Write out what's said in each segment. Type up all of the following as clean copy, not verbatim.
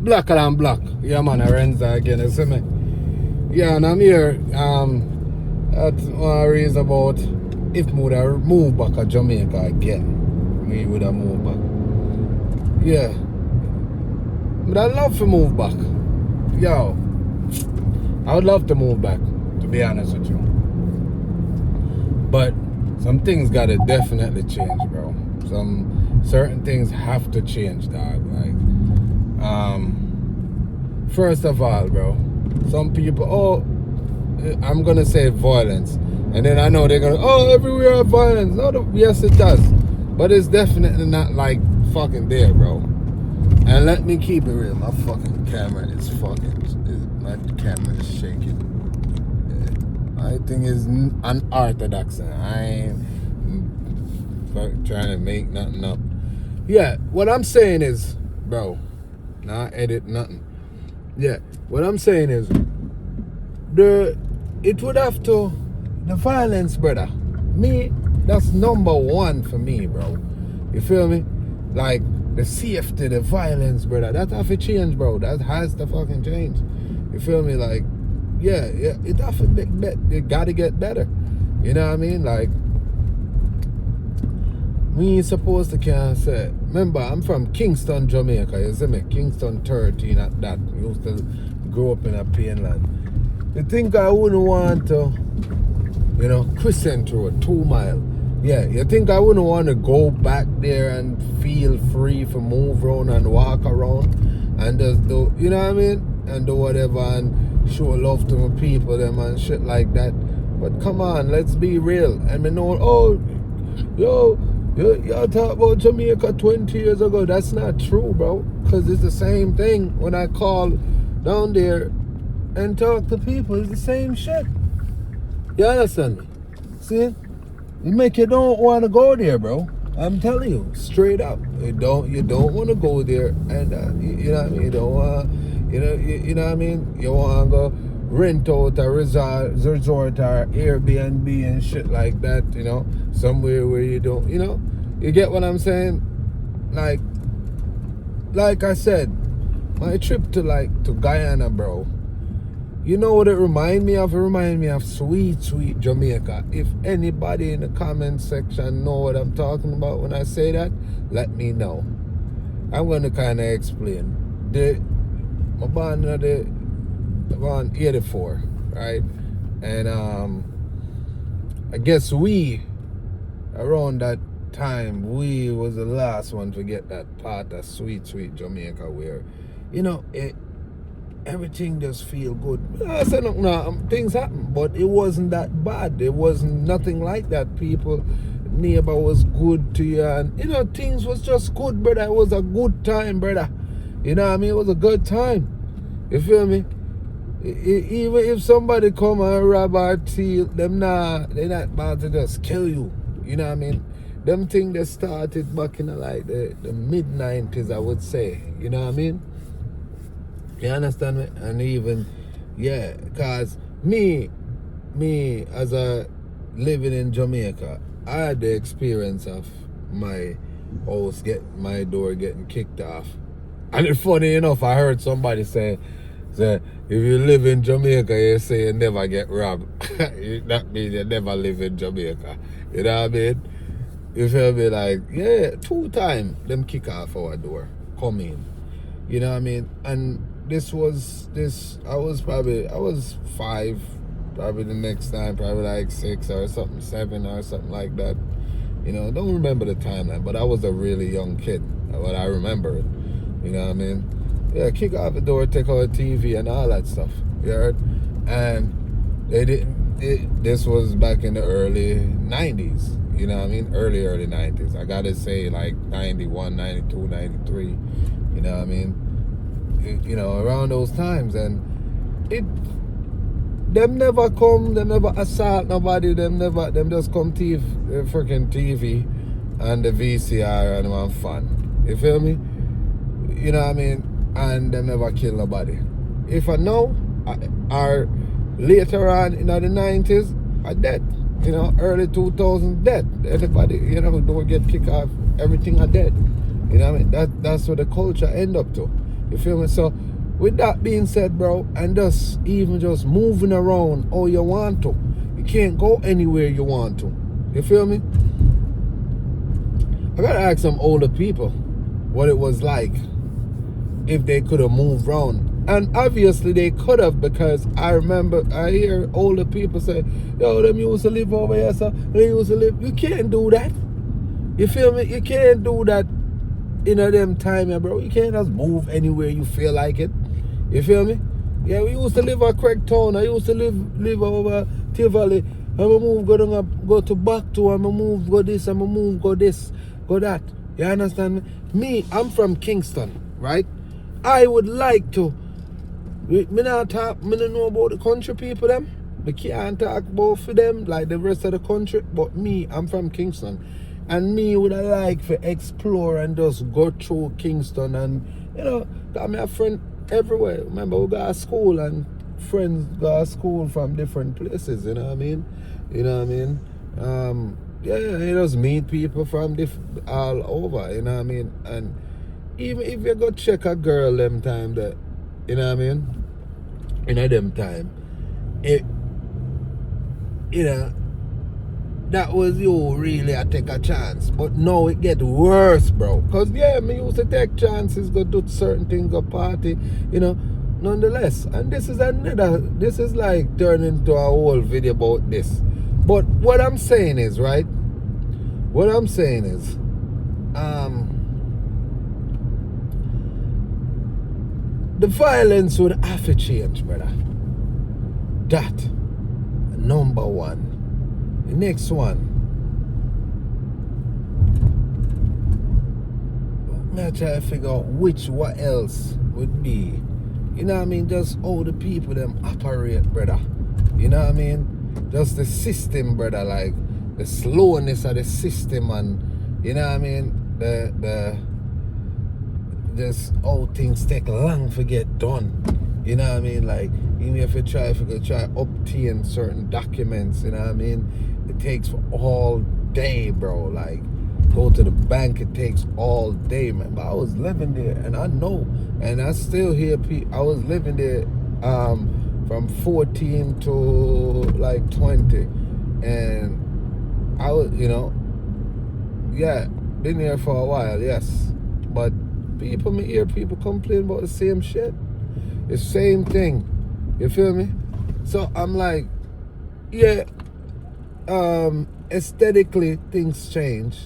Blacker than black. Yeah, man, I Renza again, you see me? Yeah, and I'm here. That's one reason about if we would have moved back to Jamaica again, we would have moved back. Yeah. But I'd love to move back. Yo, I would love to move back, to be honest with you. But some things gotta definitely change, bro. Some certain things have to change, dog. Like, first of all, bro, some people, I'm gonna say violence, and then I know they're gonna, everywhere have violence. No, yes, it does, but it's definitely not like fucking there, bro. And let me keep it real. My fucking camera is my camera is shaking. My thing is unorthodox. I ain't trying to make nothing up. Yeah, what I'm saying is, bro, nah, edit nothing. Yeah, what I'm saying is, it would have to, the violence, brother. Me, that's number one for me, bro. You feel me? Like, the safety, the violence, brother, that have to change, bro. That has to fucking change. You feel me? Like, yeah, it have to it gotta get better. You know what I mean? Like, we ain't supposed to can't say. Remember, I'm from Kingston, Jamaica. You see me? Kingston 13 at that. I used to grow up in a Painland. You think I wouldn't want to, Crescent Road, 2 mile. Yeah, you think I wouldn't want to go back there and feel free to move around and walk around and just do, you know what I mean? And do whatever and show love to my people, them and shit like that. But come on, let's be real. And me know, y'all talk about Jamaica 20 years ago. That's not true, bro. Because it's the same thing when I call down there and talk to people. It's the same shit. You understand me? See? It make you don't want to go there, bro. I'm telling you, straight up. You don't want to go there, and you know what I mean. You don't want, you know what I mean. You want to go rent out a resort or Airbnb and shit like that. You know, somewhere where you don't. You know, you get what I'm saying? Like I said, my trip to Guyana, bro. You know what it remind me of? It remind me of sweet, sweet Jamaica. If anybody in the comment section know what I'm talking about when I say that, let me know. I'm going to kind of explain. My born 84, right? And I guess around that time, we was the last one to get that part of sweet, sweet Jamaica where, everything just feel good. I said, no, things happen, but it wasn't that bad. It wasn't nothing like that. People, neighbor was good to you, and things was just good, brother. It was a good time, brother. You know what I mean? It was a good time. You feel me? Even if somebody come and rob or steal, they're not about to just kill you. You know what I mean? Them things that started back in the mid-90s, I would say. You know what I mean? You understand me? And even, because me as a living in Jamaica, I had the experience of my door getting kicked off. And it's funny enough, I heard somebody say, if you live in Jamaica, you say you never get robbed. That means you never live in Jamaica. You know what I mean? You feel me? Like, 2 times them kick off our door, come in. You know what I mean? And I was 5, probably the next time, probably like 6 or something, 7 or something like that. Don't remember the timeline, but I was a really young kid, but I remember it. You know what I mean? Yeah, kick off the door, take out the TV and all that stuff. You heard? And this was back in the early 90s. You know what I mean? Early 90s. I gotta say like 91, 92, 93. You know what I mean? Around those times, and them never come, them never assault nobody, them just come thief the freaking TV and the VCR and have fun. You feel me? You know what I mean? And them never kill nobody. If I know, or later on in the 90s, are dead. Early 2000s, dead. Everybody, who don't get kicked off, everything are dead. You know what I mean? That's what the culture end up to. You feel me? So with that being said, bro, and just even just moving around all you want to, you can't go anywhere you want to. You feel me? I gotta ask some older people what it was like if they could have moved around. And obviously they could have, because I remember I hear older people say, yo, them used to live over here, so they used to live. You can't do that. You feel me? You can't do that in a them time, yeah, bro. You can't just move anywhere you feel like it. You feel me? Yeah, we used to live at Craigtown. I used to live over Tivoli. I'm a move, go to back to, I'm a move, go this, I'm a move, go this, go that. You understand me? Me, I'm from Kingston, right? I would like to. Me not know about the country people them. Me can't talk about for them like the rest of the country. But me, I'm from Kingston. And me would have like to explore and just go through Kingston. And, you know, got me a friend everywhere. Remember, we got to school and friends got to school from different places, you know what I mean? You know what I mean? Yeah, you just meet people from all over, you know what I mean? And even if you go check a girl them time that, you know what I mean? In them time, it, you know, that was you really I take a chance. But now it get worse, bro. Cause yeah, me used to take chances, go do certain things, go party, you know. Nonetheless, and this is like turning into a whole video about this. But what I'm saying is, right? What I'm saying is, the violence would have to change, brother. That, number one. The next one, I try to figure out what else would be. You know what I mean? Just how the people them operate, brother. You know what I mean? Just the system, brother. Like the slowness of the system, and you know what I mean? The just how things take long to get done. You know what I mean? Like even if you try obtain certain documents, you know what I mean? It takes all day, bro. Like go to the bank, it takes all day, man. But I was living there, and I know, and I still hear people. I was living there from 14 to like 20, and I was, you know, yeah, been here for a while, yes, but people, me hear people complain about the same shit. The same thing. You feel me? So I'm like, yeah, aesthetically things change.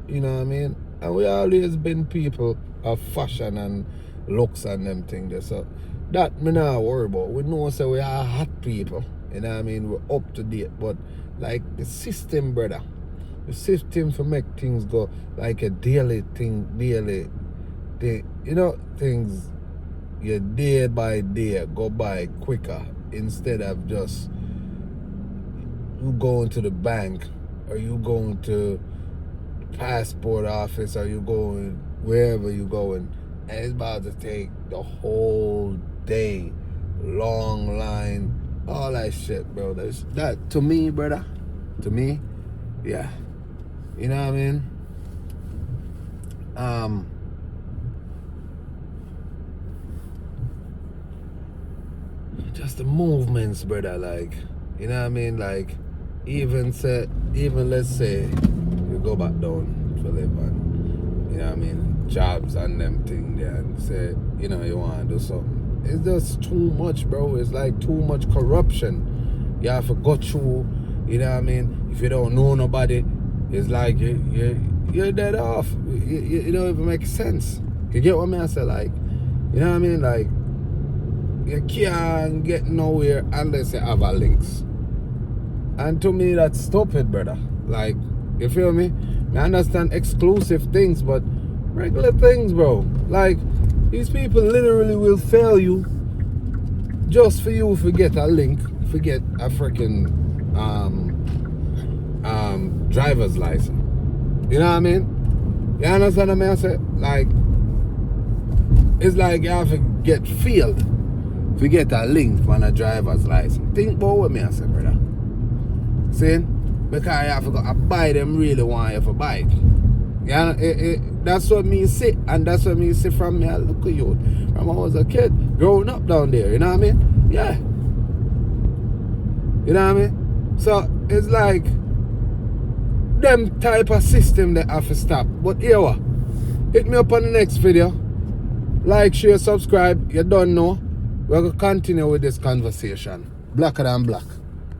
You know what I mean? And we always been people of fashion and looks and them things there. So that me not worry about. We know so we are hot people. You know what I mean? We're up to date. But like the system, brother. The system for make things go like a daily thing, you know, things your day by day go by quicker instead of just you going to the bank or you going to the passport office or you going wherever you going, and it's about to take the whole day, long line, all that shit, bro. That to me, brother, to me, yeah, you know what I mean? Just the movements, brother, like, you know what I mean? Like, even let's say you go back down to live and, you know what I mean, jobs and them thing there and say, you know, you want to do something. It's just too much, bro. It's like too much corruption. You have to go through, you know what I mean? If you don't know nobody, it's like you're dead off. You don't even make sense. You get what I mean? I say, like, you know what I mean? Like, you can't get nowhere unless you have a links. And to me, that's stupid, brother. Like, you feel me? I understand exclusive things, but regular things, bro. Like, these people literally will fail you just for you to get a link, to get a freaking driver's license. You know what I mean? You understand what I mean? I say, like, it's like you have to get failed to get a link for a driver's license. Think about what me I say, brother. See? Because you have to go buy them really want you to buy it. Yeah, that's what me see, and that's what me see from me. I look at you from when I was a kid, growing up down there. You know what I mean? Yeah. You know what I mean? So it's like them type of system that have to stop. But here what? Hit me up on the next video. Like, share, subscribe. You don't know. We're gonna continue with this conversation. Blacker than black.